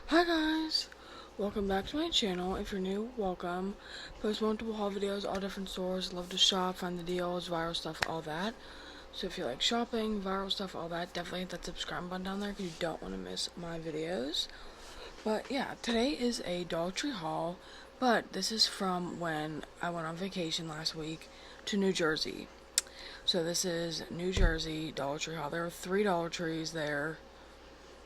Hi guys! Welcome back to my channel. If you're new, welcome. Post multiple haul videos, all different stores. Love to shop, find the deals, viral stuff, all that. So if you like shopping, viral stuff, all that, definitely hit that subscribe button down there because you don't want to miss my videos. But yeah, today is a Dollar Tree haul, but this is from when I went on vacation last week to New Jersey. So this is New Jersey Dollar Tree haul. There were 3 Dollar Trees there.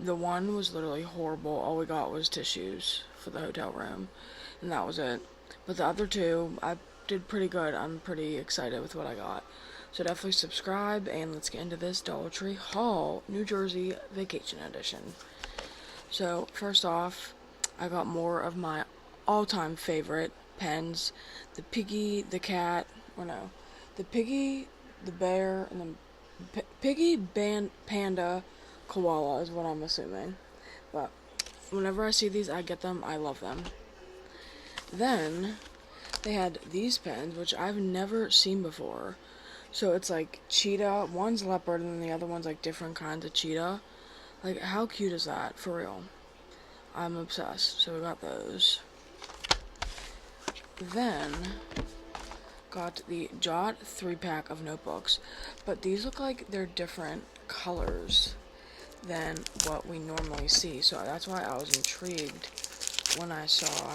The one was literally horrible. All we got was tissues for the hotel room, and that was it. But the other two, I did pretty good. I'm pretty excited with what I got. So definitely subscribe, and let's get into this Dollar Tree haul, New Jersey Vacation Edition. So first off, I got more of my all-time favorite pens. The Piggy, the cat, or no, the Piggy, the bear, and the Piggy, Panda, koala is what I'm assuming. But whenever I see these, I get them. I love them. Then they had these pens, which I've never seen before. So it's like cheetah. One's leopard, and then the other one's like different kinds of cheetah. Like, how cute is that? For real. I'm obsessed. So we got those. Then got the Jot 3-pack of notebooks. But these look like they're different colors than what we normally see. So that's why I was intrigued when I saw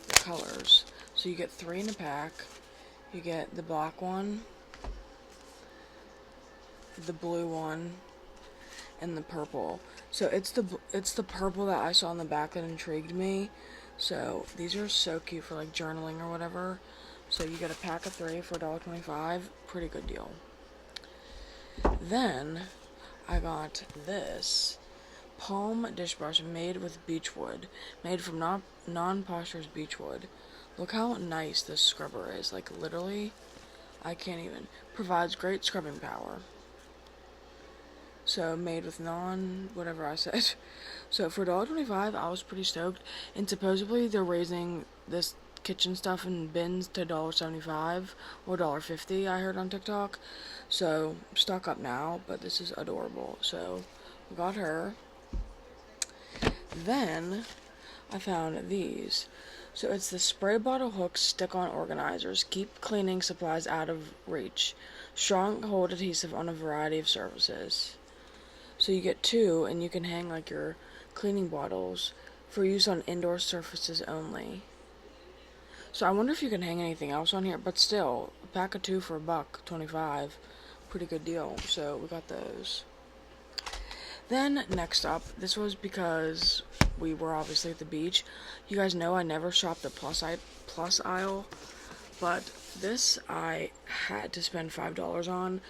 the colors. So you get 3 in a pack. You get the black one, the blue one, and the purple. So it's the purple that I saw on the back that intrigued me. So these are so cute for like journaling or whatever. So you get a pack of 3 for $1.25. Pretty good deal. Then I got this Palm dish brush made with beechwood, made from non-polished beechwood. Look how nice this scrubber is. Like, literally, I can't even. Provides great scrubbing power. So, made with whatever I said. So, for $1.25, I was pretty stoked. And supposedly, they're raising this kitchen stuff in bins to $1.75 or $1.50, I heard on TikTok. So, stock up now, but this is adorable. So, we got her. Then I found these. So it's the spray bottle hook stick-on organizers. Keep cleaning supplies out of reach. Strong hold adhesive on a variety of surfaces. So you get 2, and you can hang like your cleaning bottles for use on indoor surfaces only. So I wonder if you can hang anything else on here, but still, a pack of 2 for $1.25. Pretty good deal. So we got those. Then, next up, this was because we were obviously at the beach. You guys know I never shop the plus aisle, but this I had to spend $5 on.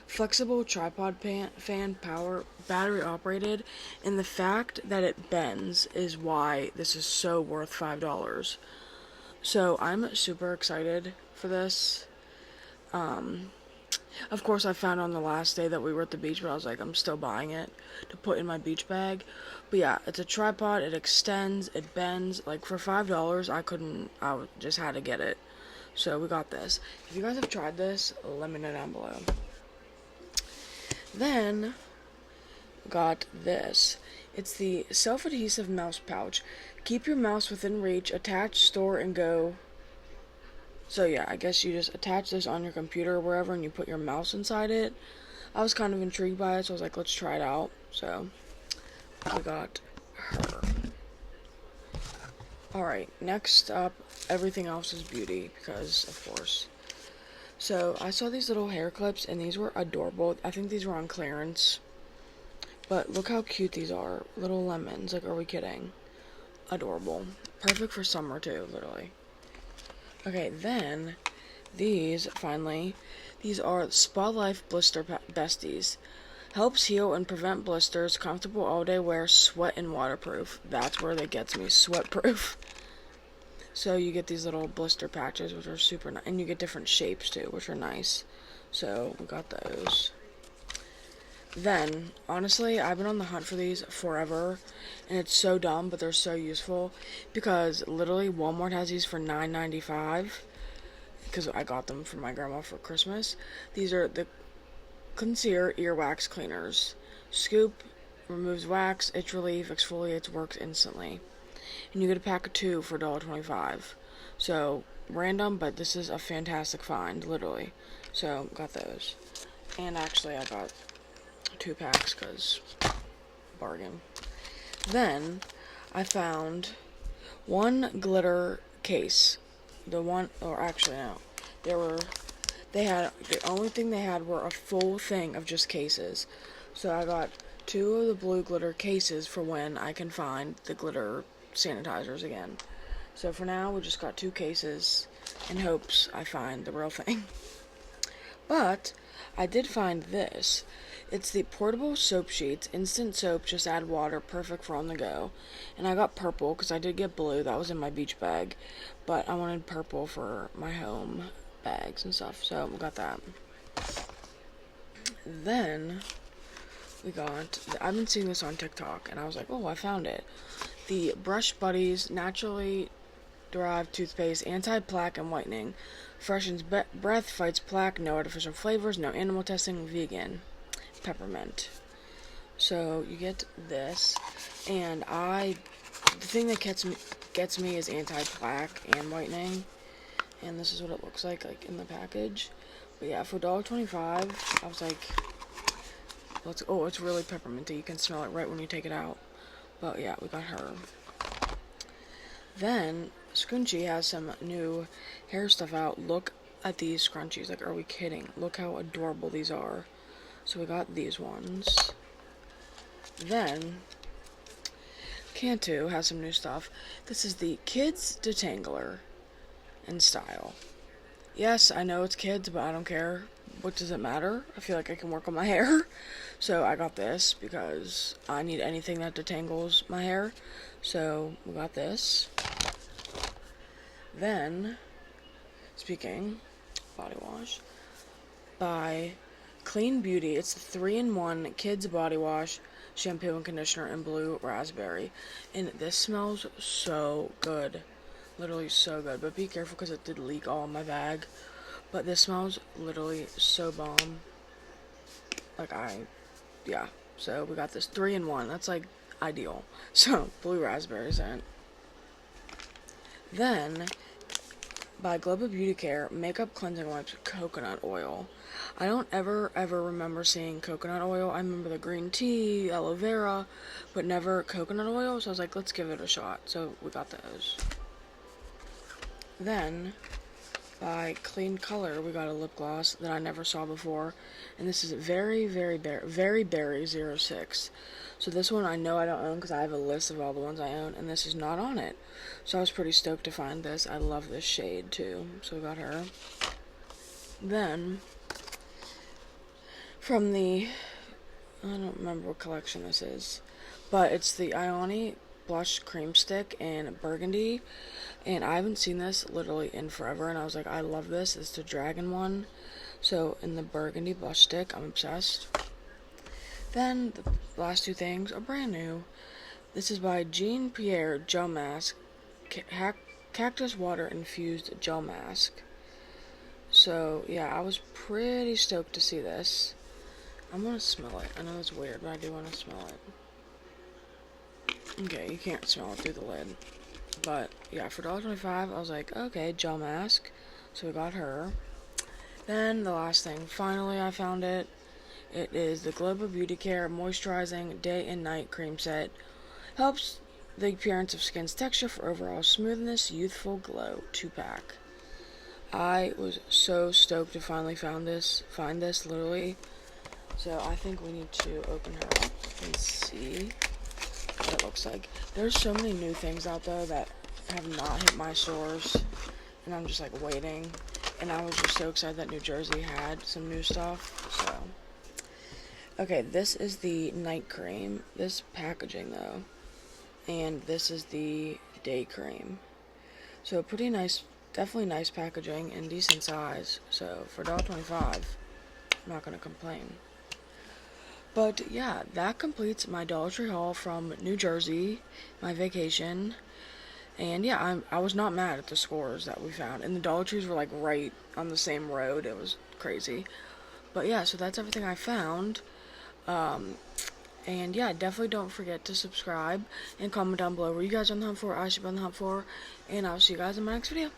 Flexible tripod fan, power, battery operated, and the fact that it bends is why this is so worth $5. So I'm super excited for this. Of course, I found on the last day that we were at the beach, but I was like, I'm still buying it to put in my beach bag. But yeah, it's a tripod, it extends, it bends. Like, for $5, I just had to get it. So we got this. If you guys have tried this, let me know down below. Then, got this. It's the self-adhesive mouse pouch. Keep your mouse within reach, attach, store, and go. So yeah, I guess you just attach this on your computer or wherever and you put your mouse inside it. I was kind of intrigued by it, so I was like, let's try it out. So, we got her. Alright, next up, everything else is beauty, because, of course. So, I saw these little hair clips, and these were adorable. I think these were on clearance. But look how cute these are. Little lemons. Like, are we kidding? Adorable. Perfect for summer, too, literally. Okay, then, these are Spa Life Blister Besties. Helps heal and prevent blisters, comfortable all-day wear, sweat and waterproof. That's where that gets me, sweat-proof. So you get these little blister patches, which are super nice, and you get different shapes, too, which are nice. So, we got those. Then, honestly, I've been on the hunt for these forever, and it's so dumb, but they're so useful, because literally Walmart has these for $9.95, because I got them for my grandma for Christmas. These are the Cleanseer earwax cleaners. Scoop removes wax, itch relief, exfoliates, works instantly. And you get a pack of 2 for $1.25. So, random, but this is a fantastic find, literally. So, got those. And actually, I got 2 packs, because bargain. Then, I found one glitter case. The only thing they had were a full thing of just cases. So I got 2 of the blue glitter cases for when I can find the glitter sanitizers again. So for now, we just got 2 cases in hopes I find the real thing. But I did find this. It's the portable soap sheets, instant soap, just add water, perfect for on the go. And I got purple because I did get blue, that was in my beach bag, but I wanted purple for my home bags and stuff, so we got that. Then I've been seeing this on TikTok, and I was like, oh, I found it. The Brush Buddies naturally derived toothpaste, anti-plaque and whitening, freshens breath, fights plaque, no artificial flavors, no animal testing, vegan, peppermint. So you get this, and the thing that gets me is anti-plaque and whitening, and this is what it looks like in the package. But yeah, for $1.25, I was like, it's really pepperminty. You can smell it right when you take it out. But yeah, we got her. Then Scrunchie has some new hair stuff out. Look at these scrunchies. Like, are we kidding? Look how adorable these are. So we got these ones. Then Cantu has some new stuff. This is the Kids Detangler in style. Yes, I know it's kids, but I don't care. What does it matter? I feel like I can work on my hair. So I got this because I need anything that detangles my hair. So we got this. Then, speaking, body wash by Clean Beauty. It's the 3-in-1 kids body wash, shampoo and conditioner in blue raspberry. And this smells so good. Literally so good. But be careful because it did leak all in my bag. But this smells literally so bomb. Yeah. So we got this 3-in-1. That's like ideal. So, blue raspberries in it. Then, by Global Beauty Care, Makeup Cleansing Wipes Coconut Oil. I don't ever remember seeing coconut oil. I remember the green tea, aloe vera, but never coconut oil. So I was like, let's give it a shot. So we got those. Then, by Clean Color, we got a lip gloss that I never saw before. And this is Very Berry 06. So this one I know I don't own because I have a list of all the ones I own, and this is not on it. So I was pretty stoked to find this. I love this shade too. So we got her. Then, from I don't remember what collection this is, but it's the Ioni Blush Cream Stick in Burgundy, and I haven't seen this literally in forever, and I was like, I love this. It's the dragon one. So in the Burgundy Blush Stick, I'm obsessed. Then the last 2 things are brand new. This is by Jean Pierre Gel Mask, Cactus Water Infused Gel Mask. So yeah, I was pretty stoked to see this. I'm gonna smell it. I know it's weird, but I do want to smell it. Okay, you can't smell it through the lid. But yeah, for $1.25, I was like, okay, gel mask. So we got her. Then the last thing, finally I found it. It is the Global Beauty Care Moisturizing Day and Night Cream Set. Helps the appearance of skin's texture for overall smoothness, youthful glow. 2-pack. I was so stoked to finally find this, literally. So I think we need to open her up and see what it looks like. There's so many new things out there that have not hit my stores, and I'm just like waiting. And I was just so excited that New Jersey had some new stuff. So, okay, this is the night cream. This packaging though, and this is the day cream. So pretty nice, definitely nice packaging and decent size. So for $1.25, I'm not gonna complain. But yeah, that completes my Dollar Tree haul from New Jersey, my vacation. And yeah, I was not mad at the scores that we found. And the Dollar Trees were like right on the same road. It was crazy. But yeah, so that's everything I found. And yeah, definitely don't forget to subscribe and comment down below what you guys are on the hunt for, I should be on the hunt for, and I'll see you guys in my next video.